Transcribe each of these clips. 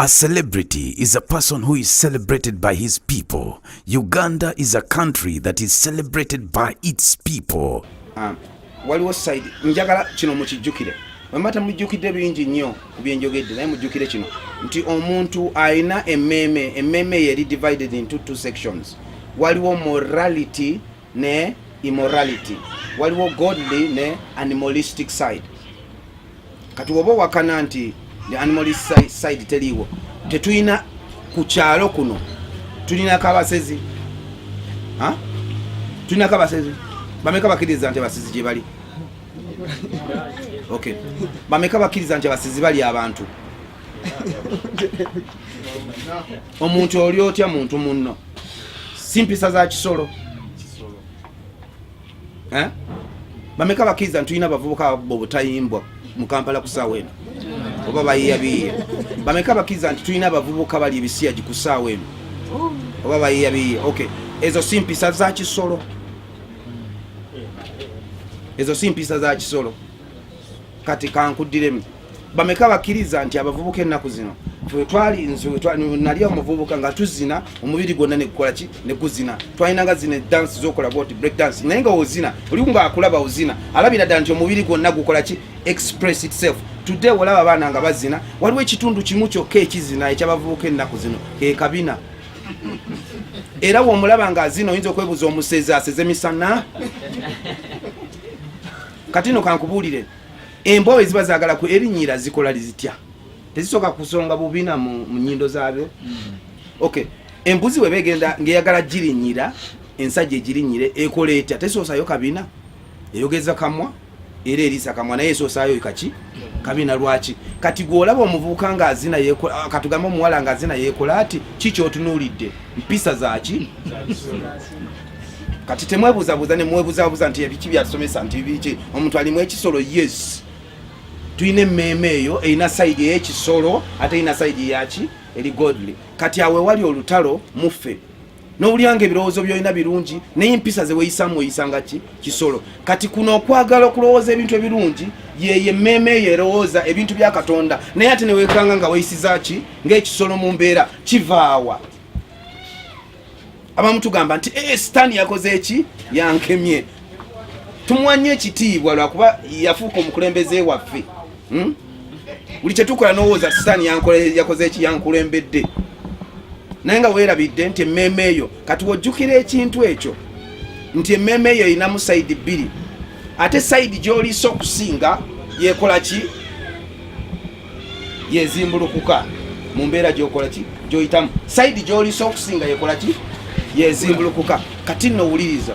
A celebrity is a person who is celebrated by his people. Uganda is a country that is celebrated by its people. Waliwo side njagala kino mukijjukire. Wamata mujjukidde bingi nnyo kubyenjogedde naye mujjukire kino nti omuntu ayina emmeme yeri divided into two sections. Waliwo morality ne immorality. Waliwo godly ne animalistic side. Kati woba wakana nti the animalistic side teriwo tetuyina ku kyalo kuno tulina kabasezi tulina kabasezi bameka bakiriza nti abasezi gye bali okay bameka bakiriza nti abasezi bali abantu omuntu oli otya muntu munno simpisa za kisolo bameka bakiriza nti tulina bavubuka bobutayimbwa mu Kampala kusaawa eno oba bayiyabiye bameka bakiriza nti tulina abavubuka bali ebisiya gikusaawa eno oba bayiyabiye okay ezo simpisa za kisolo kati kankudiremu bameka bakiriza nti abavubuka ennaku zino nali omuvubuka nga tuzina omubiri gwonna negukolaki neguzina twalinanga zina dance zokola boti break dance naye nga ozina oli nga akulaba ozina alabira ddala nti omubiri gwonna gukolaki express itself. Today walaba abaana nga bazina waliwo ekitundu kimu kyokka ekizina ekyabavubuka ennaku zino kabina era womulaba nga azina oyinza okwebuza omusezi aseze misana katino kankubuulire embwa eziba zaagala ku erinnyira zikola lizitya tezisoka kusonga bubina mu nnyindo zaabyo okay embuzi we begenda ngeyagala girinnyira ensajja egirinnyire ekola etya tesoosayo kabina eyogeza kamwa era erisa kamwa naye esoosayo kaki kabina lwaki kati gwolaba omuvubuka nga azina yekola katugamba omuwala nga azina yekola ati kiki otunuulidde mpisa zaki kati temwebuzabuza ne mwebuzabuza nti ebiki byatusomesa nti biki omuntu alimu ekisolo yes tuyina emmeme eyo erina sayidi ey'ekisolo ate erina sayidi yaki eri godly kati awe wali olutalo muffe n'obulyanga ebirowoozo byolina birungi naye empisa ze weeyisamu weeyisanga ki kisolo kati kuno okwagala okulowooza ebintu ebirungi yeye emmeme eyo erowooza ebintu bya Katonda naye ate ne weekanga nga weeyisiza ki ng'ekisolo mu mbeera kivaawa abamu tugamba nti sitaani yakoze eki yankemye tumwanye ekitiibwa lwakuba yafuuka omukulembeze waffe buli kyetukola n'owooza sitaani yakoze eki yankulembedde naye nga weerabidde nti emmeme eyo kati wojjukira ekintu ekyo nti emmeme eyo erinamu sayidi bbiri ate sayidi gy'oliisa okusinga yeekola ki yezimbulukuka mu mbeera gy'okola ki gy'oyitamu sayidi gy'oliisa okusinga yeekola ki yezimbulukuka kati nno wuliriza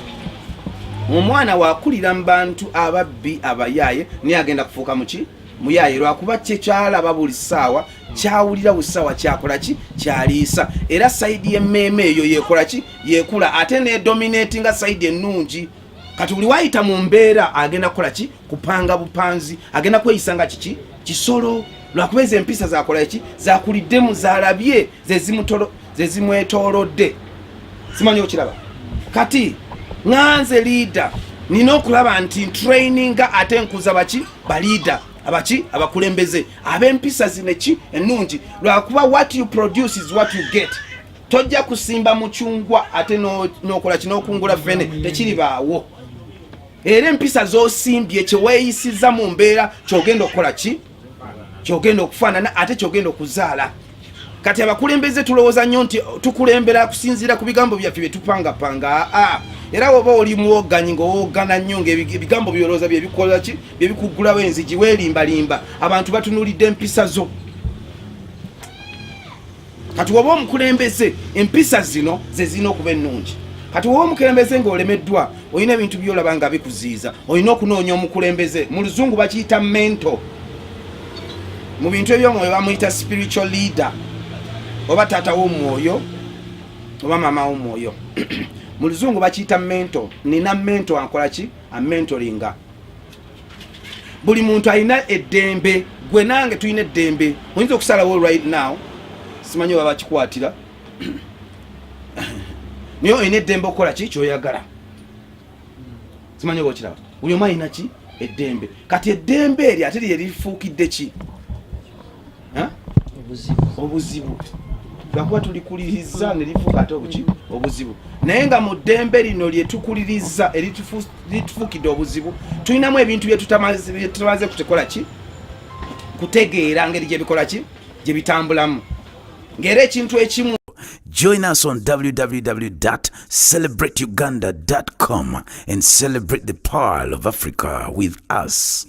omwana waakulira mu bantu ababbi abayaaye naye agenda kufuuka muki muyaaye lwakuba kyekyalaba buli ssaawa kyawulira buli ssaawa kyakola ki kyaliisa era sayidi y'emmeme eyo yeekola ki yeekula ate nedominati nga sayidi ennungi kati buli waayita mu mbeera agenda kukola ki kupanga bupanzi agenda kweyisa nga kiki kisolo lwakuba ezo empisa zakola ki zakuliddemu zalabye zezimwetoolodde simanyi okiraba kati nganze leader nina okulaba nti traininga ate nkuza baki baliida abaki abakulembeze ab'empisa zineki ennungi lwakuba what you produce is what you get tojja kusimba mucungwa ate n'okola kino okungula fene tekiri baawo era empisa z'osimbye kyeweeyisiza mu mbeera kyogenda okukola ki kyogenda okufaanana ate kyogenda okuzaala kati abakulembeze tulowooza nnyo nti tukulembera kusinziira ku bigambo byaffe bye tupangapanga era woba oli muwoganyi ng'owoogana nnyo ng'ebigambo byolowooza byebikola ki byebikuggulawo enzigi weelimbalimba abantu batunuulidde empisa zo kati woba omukulembeze empisa zino ze zirina okuba ennungi kati woba omukulembeze ng'olemeddwa olina ebintu byolaba nga bikuziiza olina okunoonya omukulembeze mu luzungu bakiyita mento mu bintu ebyomwoyo bamuyita spiritual leader oba taata w'omwoyo oba mama w'omwoyo mu luzungu bakiyita mento nina mento ankola ki amentoringa buli muntu alina eddembe gwe nange tulina eddembe oyinza okusalawo right now simanyi oba bakikwatira naye olina eddembe okukola ki kyoyagala simanyi oba okiraba buli omu alina ki eddembe kati eddembe eryo ate lye lifuukidde ki obuzibu lwakuba tulikuliriza ne lifuuka ate obuzibu naye nga mu ddembe lino lyetukuliriza eritufuukidde obuzibu tulinamu ebintu byetutamaze kutekola ki kutegeera ngeri gyebikola ki gye bitambulamu ng'era ekintu ekimu. Join us on www.celebrateuganda.com and celebrate the pearl of Africa with us.